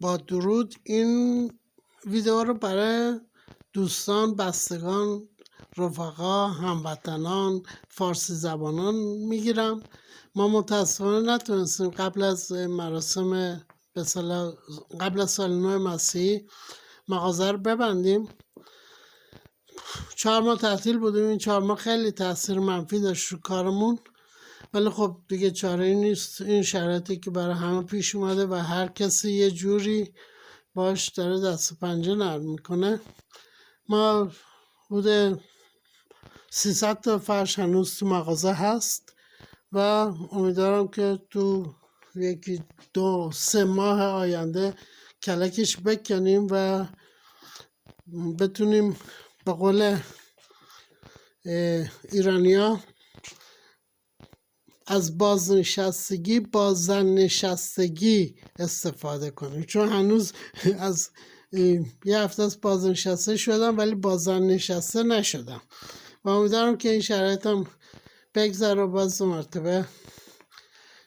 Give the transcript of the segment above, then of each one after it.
با درود این ویدیو رو برای دوستان، بستگان، رفقا، هموطنان، فارسی زبانان میگیرم. ما متاسفانه نتونستیم قبل از مراسم قبل از سال نو مسیحی مغازه رو ببندیم. 4 ماه تعطیل بودیم. این 4 ماه خیلی تاثیر منفی داشت رو کارمون، ولی خب دیگه چاره نیست. این شرایطی که برای همه پیش اومده و هر کسی یه جوری باش داره دست و پنجه نرم میکنه. ما بوده 300 تا فرش هنوز تو مغازه هست و امیدوارم که تو 1-2-3 ماه آینده کلکش بکنیم و بتونیم به قول ایرانیا از بازنشستگی استفاده کنیم، چون هنوز از یه هفته از بازنشسته شدم ولی بازنشسته نشدم و امیدوارم که این شرایطم بگذره و باز دو مرتبه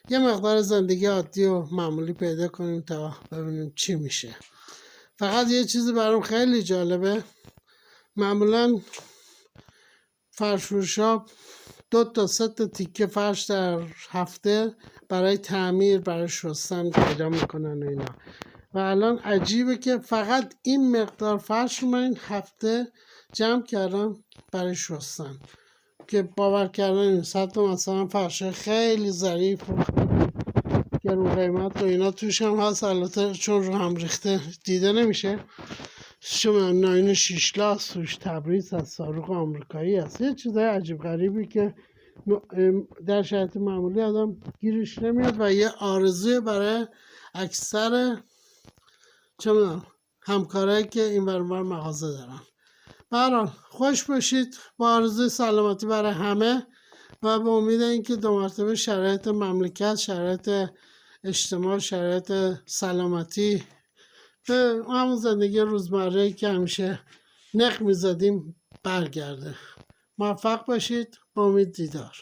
یه مقدار زندگی عادی و معمولی پیدا کنیم تا ببینیم چی میشه. فقط یه چیزی برام خیلی جالبه، معمولا فرش‌فروشا 2 تا 3 تا تیکه فرش در هفته برای تعمیر، برای شستن پیدا میکنن و اینا، و الان عجیبه که فقط این مقدار فرش رو من این هفته جمع کردم برای شستن، که باور کردن نیست. حتی مثلا فرش خیلی ظریف که رو قیمت و اینا توش هم هست، البته چون رو هم ریخته دیده نمیشه. شما ناین 6 لاس توش، تبریز از صاروخ آمریکایی هست، یه چیزای عجیب غریبی که در شرایط معمولی آدم گیرش نمیاد و یه آرزوی برای اکثر همکارایی که این ور مغازه دارن. به هر حال خوش باشید، با آرزوی سلامتی برای همه و به امید اینکه دو مرتبه شرایط مملکت، شرایط اجتماع، شرایط سلامتی به همون زندگی روزمره‌ای که همیشه نق میزدیم برگرده. موفق باشید، با امید دیدار.